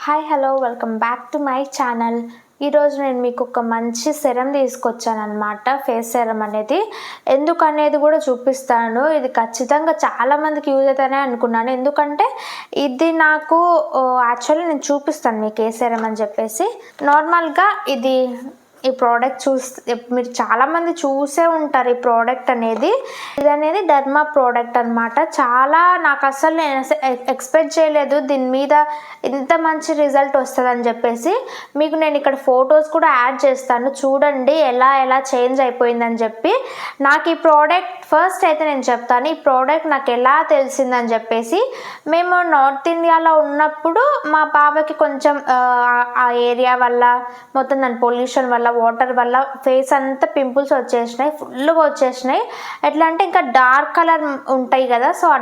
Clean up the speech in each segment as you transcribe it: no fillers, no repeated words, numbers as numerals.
Hi hello welcome back to my channel. ఈరోజు నేను మీకు ఒక మంచి సెరం తీసుకొచ్చాను అనమాట. ఫేస్ సెరం అనేది ఎందుకనేది కూడా చూపిస్తాను. ఇది ఖచ్చితంగా చాలామందికి యూజ్ అవుతానే అనుకున్నాను, ఎందుకంటే ఇది నాకు యాక్చువల్లీ నేను చూపిస్తాను మీకు ఏ సెరం అని చెప్పేసి. నార్మల్గా ఈ ప్రోడక్ట్ మీరు చాలామంది చూసే ఉంటారు. ఈ ప్రోడక్ట్ అనేది డర్మా ప్రోడక్ట్ అనమాట. నాకు అసలు నేను ఎక్స్పెక్ట్ చేయలేదు దీని మీద ఇంత మంచి రిజల్ట్ వస్తుందని చెప్పేసి. మీకు నేను ఇక్కడ ఫొటోస్ కూడా యాడ్ చేస్తాను, చూడండి ఎలా చేంజ్ అయిపోయిందని చెప్పి. నాకు ఈ ప్రోడక్ట్ ఫస్ట్ అయితే నేను చెప్తాను, ఈ ప్రోడక్ట్ నాకు ఎలా తెలిసిందని చెప్పేసి. మేము నార్త్ ఇండియాలో ఉన్నప్పుడు మా బావకి కొంచెం ఆ ఏరియా వల్ల, మొత్తం దాని పొల్యూషన్ వల్ల, వాటర్ వల్ల ఫేస్ అంతా పింపుల్స్ వచ్చేసినాయి, ఫుల్గా వచ్చేసినాయి. ఎట్లా అంటే ఇంకా డార్క్ కలర్ ఉంటాయి కదా, సో ఆ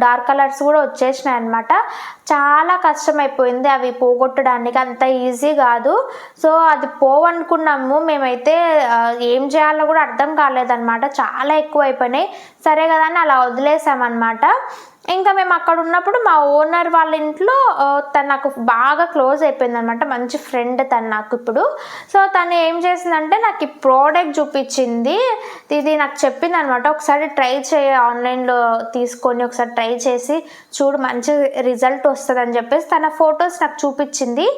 డార్క్ కలర్స్ కూడా వచ్చేసినాయి అనమాట. చాలా కష్టమైపోయింది అవి పోగొట్టడానికి, అంత ఈజీ కాదు. సో అది పోవనుకున్నాము మేమైతే, ఏం చేయాలో కూడా అర్థం కాలేదన్నమాట. చాలా ఎక్కువ అయిపోయినాయి. సరే కదా అని అలా వదిలేసామన్నమాట. ఇంకా మేము అక్కడ ఉన్నప్పుడు మా ఓనర్ వాళ్ళ ఇంట్లో తను నాకు బాగా క్లోజ్ అయిపోయింది అనమాట, మంచి ఫ్రెండ్ తను నాకు ఇప్పుడు. సో తను ఏం చేసిందంటే నాకు ఈ ప్రోడక్ట్ చూపించింది. ఇది నాకు చెప్పింది అనమాట, ఒకసారి ట్రై చేయి, ఆన్లైన్లో తీసుకొని ఒకసారి ట్రై చేసి చూడు, మంచి రిజల్ట్ వస్తుంది అని చెప్పేసి తన ఫొటోస్ నాకు చూపించింది.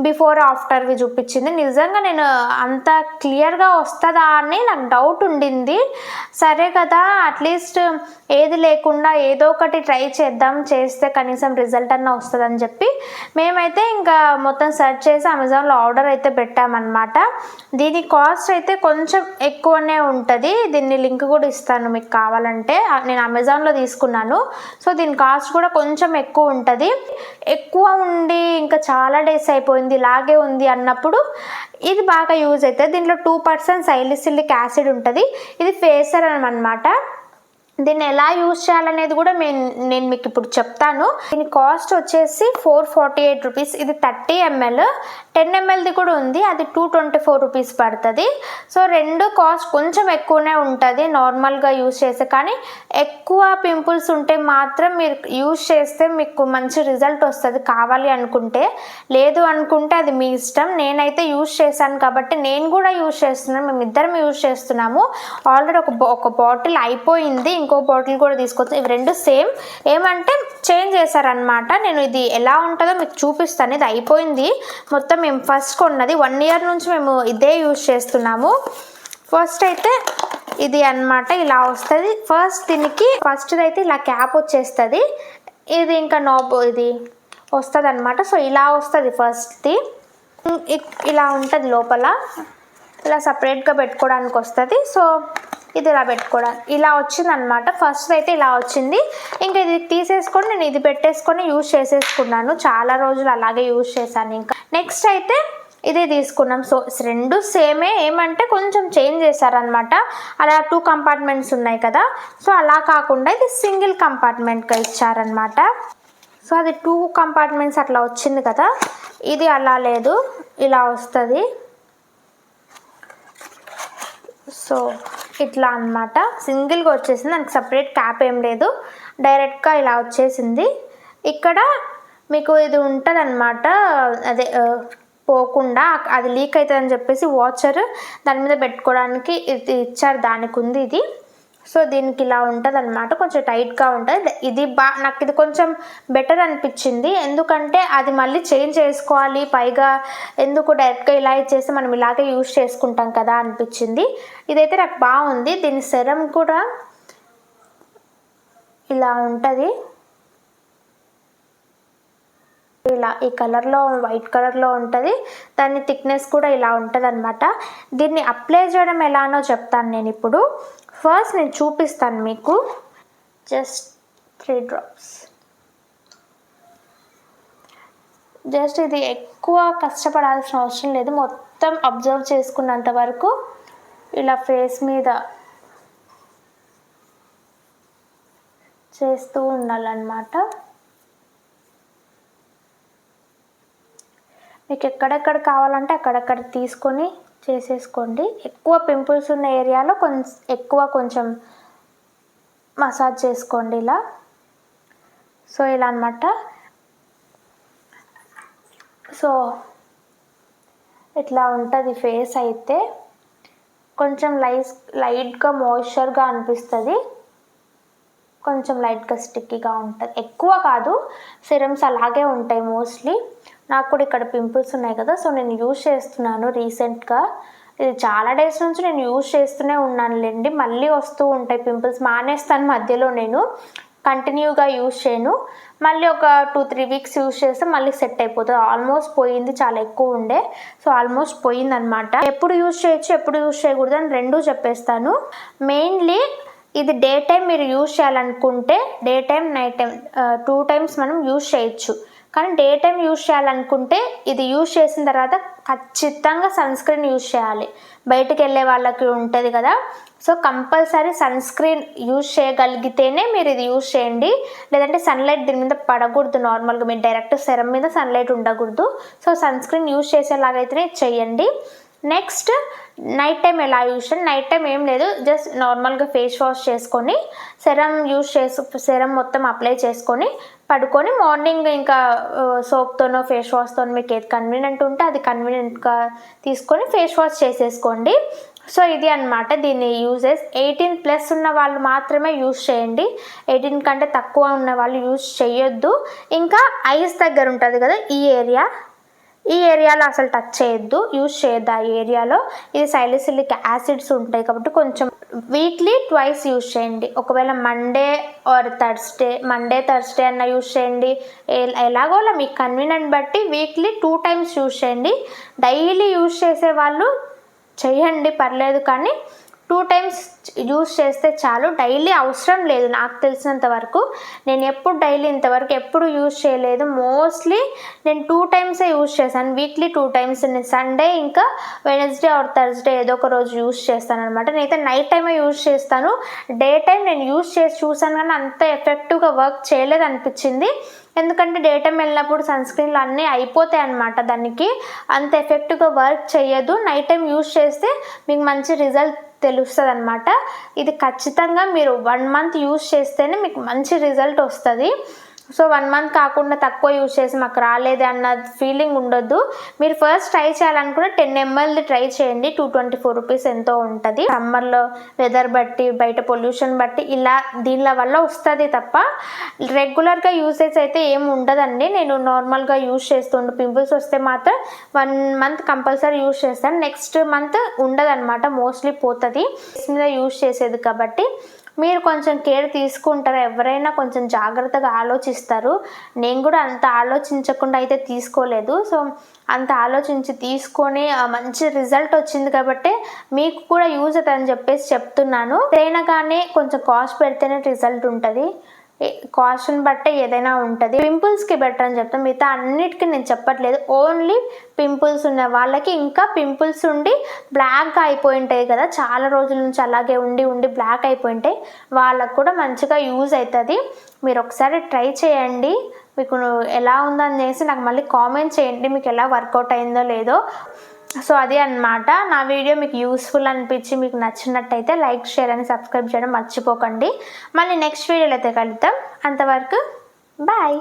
బిఫోర్ ఆఫ్టర్వి చూపించింది. నిజంగా నేను అంత క్లియర్గా వస్తుందా అని నాకు డౌట్ ఉండింది. సరే కదా, అట్లీస్ట్ ఏది లేకుండా ఏదో ఒకటి ట్రై చేస్తే కనీసం రిజల్ట్ అన్న వస్తుందని చెప్పి మేమైతే ఇంకా మొత్తం సెర్చ్ చేసి అమెజాన్లో ఆర్డర్ అయితే పెట్టామన్నమాట. దీని కాస్ట్ అయితే కొంచెం ఎక్కువనే ఉంటుంది. దీన్ని లింక్ కూడా ఇస్తాను మీకు కావాలంటే. నేను అమెజాన్లో తీసుకున్నాను, సో దీని కాస్ట్ కూడా కొంచెం ఎక్కువ ఉంటుంది. ఎక్కువ ఉండి ఇంకా చాలా డేస్ అయిపోయింది ఇలాగే ఉంది అన్నప్పుడు ఇది బాగా యూజ్ అవుతుంది. దీంట్లో 2% సైలిసిలిక్ యాసిడ్ ఉంటుంది. ఇది ఫేస్ సెరం అన్నమాట. దీన్ని ఎలా యూజ్ చేయాలనేది కూడా నేను మీకు ఇప్పుడు చెప్తాను. దీని కాస్ట్ వచ్చేసి 448 రూపీస్. ఇది 30 ml, 10 mlది కూడా ఉంది, అది 224 రూపీస్ పడుతుంది. సో రెండు కాస్ట్ కొంచెం ఎక్కువనే ఉంటుంది నార్మల్గా యూజ్ చేస్తే. కానీ ఎక్కువ పింపుల్స్ ఉంటే మాత్రం మీరు యూజ్ చేస్తే మీకు మంచి రిజల్ట్ వస్తుంది కావాలి అనుకుంటే. లేదు అనుకుంటే అది మీ ఇష్టం. నేనైతే యూజ్ చేశాను కాబట్టి నేను కూడా యూజ్ చేస్తున్నాను, మేమిద్దరం యూజ్ చేస్తున్నాము. ఆల్రెడీ ఒక బాటిల్ అయిపోయింది, ఇంకో బాటిల్ కూడా తీసుకొచ్చాను. ఇవి రెండు సేమ్, ఏమంటే చేంజ్ చేశారనమాట. నేను ఇది ఎలా ఉంటుందో మీకు చూపిస్తాను. ఇది అయిపోయింది మొత్తం. మేము ఫస్ట్ కొన్నది 1 year నుంచి మేము ఇదే యూజ్ చేస్తున్నాము. ఫస్ట్ అయితే ఇది అన్నమాట, ఇలా వస్తుంది. ఫస్ట్ అయితే ఇలా క్యాప్ వచ్చేస్తుంది. ఇది ఇంకా నాబ్ ఇది వస్తుంది అనమాట. సో ఇలా వస్తుంది ఫస్ట్ది. ఇలా ఉంటుంది లోపల, ఇలా సపరేట్గా పెట్టుకోవడానికి వస్తుంది. సో ఇది ఇలా పెట్టుకోవడానికి ఇలా వచ్చింది అనమాట. ఫస్ట్ అయితే ఇలా వచ్చింది. ఇంకా ఇది తీసేసుకొని నేను ఇది పెట్టేసుకొని యూజ్ చేసేసుకున్నాను. చాలా రోజులు అలాగే యూజ్ చేశాను. ఇంకా నెక్స్ట్ అయితే ఇదే తీసుకున్నాం. సో రెండు సేమే, ఏమంటే కొంచెం చేంజ్ చేశారనమాట. అలా 2 కంపార్ట్మెంట్స్ ఉన్నాయి కదా, సో అలా కాకుండా ఇది సింగిల్ కంపార్ట్మెంట్గా ఇచ్చారనమాట. సో అది 2 కంపార్ట్మెంట్స్ అట్లా వచ్చింది కదా, ఇది అలా లేదు, ఇలా వస్తుంది. సో ఇట్లా అనమాట, సింగిల్గా వచ్చేసింది. దానికి సపరేట్ క్యాప్ ఏం లేదు, డైరెక్ట్గా ఇలా వచ్చేసింది. ఇక్కడ మీకు ఇది ఉంటుంది అనమాట, అదే పోకుండా అది లీక్ అవుతుందని చెప్పేసి వాచర్ దాని మీద పెట్టుకోవడానికి ఇది ఇచ్చారు, దానికి ఉంది ఇది. సో దీనికి ఇలా ఉంటుంది అనమాట, కొంచెం టైట్గా ఉంటుంది. నాకు ఇది కొంచెం బెటర్ అనిపించింది, ఎందుకంటే అది మళ్ళీ చేంజ్ చేసుకోవాలి, పైగా ఎందుకు డైరెక్ట్గా ఇలా ఇచ్చేస్తే మనం ఇలాగే యూజ్ చేసుకుంటాం కదా అనిపించింది. ఇదైతే నాకు బాగుంది. దీని సెరం కూడా ఇలా ఉంటుంది, ఇలా ఈ కలర్లో, వైట్ కలర్లో ఉంటుంది. దాని థిక్నెస్ కూడా ఇలా ఉంటుంది అనమాట. దీన్ని అప్లై చేయడం ఎలానో చెప్తాను నేను ఇప్పుడు. ఫస్ట్ నేను చూపిస్తాను మీకు. Just 3 drops. జస్ట్ ఇది ఎక్కువ కష్టపడాల్సిన అవసరం లేదు, మొత్తం అబ్జర్వ్ చేసుకున్నంత వరకు ఇలా ఫేస్ మీద చేస్తూ ఉండాలన్నమాట. మీకు ఎక్కడెక్కడ కావాలంటే అక్కడెక్కడ తీసుకొని చేసేసుకోండి. ఎక్కువ పింపుల్స్ ఉన్న ఏరియాలో కొంచెం మసాజ్ చేసుకోండి ఇలా. సో ఇలా అన్నమాట. సో ఇట్లా ఉంటుంది ఫేస్ అయితే. కొంచెం లైట్గా మాయిశ్చర్గా అనిపిస్తుంది, కొంచెం లైట్గా స్టిక్కీగా ఉంటుంది, ఎక్కువ కాదు. సిరమ్స్ అలాగే ఉంటాయి మోస్ట్లీ. నాకు కూడా ఇక్కడ పింపుల్స్ ఉన్నాయి కదా, సో నేను యూజ్ చేస్తున్నాను రీసెంట్గా. ఇది చాలా డేస్ నుంచి నేను యూజ్ చేస్తూనే ఉన్నానులేండి. మళ్ళీ వస్తూ ఉంటాయి పింపుల్స్, మానేస్తాను మధ్యలో, నేను కంటిన్యూగా యూజ్ చేయను. మళ్ళీ ఒక 2-3 వీక్స్ యూజ్ చేస్తే మళ్ళీ సెట్ అయిపోతుంది. ఆల్మోస్ట్ పోయింది, చాలా ఎక్కువ ఉండే, సో ఆల్మోస్ట్ పోయిందనమాట. ఎప్పుడు యూజ్ చేయొచ్చు ఎప్పుడు యూజ్ చేయకూడదు అని రెండూ చెప్పేస్తాను. మెయిన్లీ ఇది డే టైం మీరు యూజ్ చేయాలనుకుంటే day time night time 2 times మనం యూజ్ చేయొచ్చు. కానీ డే టైం యూజ్ చేయాలనుకుంటే ఇది యూజ్ చేసిన తర్వాత ఖచ్చితంగా సన్ స్క్రీన్ యూజ్ చేయాలి. బయటికి వెళ్ళే వాళ్ళకి ఉంటుంది కదా, so compulsory sunscreen use చేయగలిగితేనే మీరు ఇది యూజ్ చేయండి. లేదంటే సన్లైట్ దీని మీద పడకూడదు. నార్మల్గా మీరు డైరెక్ట్ సెరం మీద సన్లైట్ ఉండకూడదు. సో సన్ స్క్రీన్ యూజ్ చేసేలాగైతేనే చేయండి. నెక్స్ట్ నైట్ టైం ఎలా యూజ్ చేయండి. నైట్ టైం ఏం లేదు, జస్ట్ నార్మల్గా ఫేస్ వాష్ చేసుకొని సెరం మొత్తం అప్లై చేసుకొని పడుకొని మార్నింగ్ ఇంకా సోప్తోనో ఫేస్ వాష్తోనో మీకు ఏది కన్వీనియంట్ ఉంటే అది కన్వీనియంట్గా తీసుకొని ఫేస్ వాష్ చేసేసుకోండి. సో ఇది అనమాట దీని యూజెస్. 18+ ఉన్న వాళ్ళు మాత్రమే యూజ్ చేయండి, 18 కంటే తక్కువ ఉన్న వాళ్ళు యూజ్ చేయొద్దు. ఇంకా ఐస్ దగ్గర ఉంటుంది కదా, ఈ ఏరియాలో అసలు టచ్ చేయొద్దు, యూజ్ చేయొద్దు ఆ ఏరియాలో. ఇది సైలిసిలిక్ యాసిడ్స్ ఉంటాయి కాబట్టి కొంచెం వీక్లీ 2 యూజ్ చేయండి. ఒకవేళ మండే థర్స్డే అన్న యూజ్ చేయండి. ఎలాగోలా మీకు కన్వీనియంట్ బట్టి వీక్లీ 2 టైమ్స్ యూజ్ చేయండి. డైలీ యూజ్ చేసే వాళ్ళు చేయండి, పర్లేదు, కానీ 2 టైమ్స్ యూజ్ చేస్తే చాలు. డైలీ అవసరం లేదు నాకు తెలిసినంత వరకు. నేను ఎప్పుడు డైలీ ఇంతవరకు ఎప్పుడు యూజ్ చేయలేదు. మోస్ట్లీ నేను 2 టైమ్సే యూజ్ చేశాను, వీక్లీ 2 టైమ్స్. నేను సండే ఇంకా వెనస్డే ఆర్ థర్స్డే ఏదో ఒక రోజు యూజ్ చేస్తాను అనమాట. నేనైతే నైట్ టైమే యూజ్ చేస్తాను. డే టైం నేను యూజ్ చేసి చూసాను కానీ అంత ఎఫెక్టివ్గా వర్క్ చేయలేదు అనిపించింది. ఎందుకంటే డే టైం వెళ్ళినప్పుడు సన్ స్క్రీన్లు అన్నీ అయిపోతాయి అన్నమాట, దానికి అంత ఎఫెక్టివ్గా వర్క్ చేయదు. నైట్ టైం యూజ్ చేస్తే మీకు మంచి రిజల్ట్ తెలుస్తుంది అనమాట. ఇది ఖచ్చితంగా మీరు 1 మంత్ యూజ్ చేస్తేనే మీకు మంచి రిజల్ట్ వస్తుంది. సో 1 మంత్ కాకుండా తక్కువ యూజ్ చేసి మాకు రాలేదు అన్న ఫీలింగ్ ఉండొద్దు. మీరు ఫస్ట్ ట్రై చేయాలనుకుంటే 10 ml ట్రై చేయండి. 224 రూపీస్ ఎంతో ఉంటుంది. సమ్మర్లో వెదర్ బట్టి బయట పొల్యూషన్ బట్టి ఇలా దీనిల వల్ల వస్తుంది తప్ప రెగ్యులర్గా యూసేజ్ అయితే ఏమి ఉండదండి. నేను నార్మల్గా యూజ్ చేస్తుండే, పింపుల్స్ వస్తే మాత్రం 1 మంత్ కంపల్సరీ యూజ్ చేస్తాను. నెక్స్ట్ మంత్ ఉండదన్నమాట, మోస్ట్లీ పోతుంది. మీద యూజ్ చేసేది కాబట్టి మీరు కొంచెం కేర్ తీసుకుంటారు. ఎవరైనా కొంచెం జాగ్రత్తగా ఆలోచిస్తారు. నేను కూడా అంత ఆలోచించకుండా అయితే తీసుకోలేదు. సో అంత ఆలోచించి తీసుకొని మంచి రిజల్ట్ వచ్చింది కాబట్టి మీకు కూడా యూజ్ అవుతుందని చెప్పేసి చెప్తున్నాను. ఏదైనా కానీ కొంచెం కాస్ట్ పెడితేనే రిజల్ట్ ఉంటుంది, కాస్ట్ని బట్టే ఏదైనా ఉంటుంది. పింపుల్స్కి బెటర్ అని చెప్తాను, మిగతా అన్నిటికీ నేను చెప్పట్లేదు. ఓన్లీ పింపుల్స్ ఉన్న వాళ్ళకి, ఇంకా పింపుల్స్ ఉండి బ్లాక్గా అయిపోయి ఉంటాయి కదా, చాలా రోజుల నుంచి అలాగే ఉండి బ్లాక్ అయిపోయి ఉంటాయి, వాళ్ళకు కూడా మంచిగా యూజ్ అవుతుంది. మీరు ఒకసారి ట్రై చేయండి. మీకు ఎలా ఉందని చేసి నాకు మళ్ళీ కామెంట్ చేయండి, మీకు ఎలా వర్కౌట్ అయిందో లేదో. సో అదే అన్నమాట. నా వీడియో మీకు యూస్ఫుల్ అనిపించి మీకు నచ్చినట్టయితే లైక్, షేర్ అని సబ్స్క్రైబ్ చేయడం మర్చిపోకండి. మళ్ళీ నెక్స్ట్ వీడియోలో అయితే కలుద్దాం. అంతవరకు బాయ్.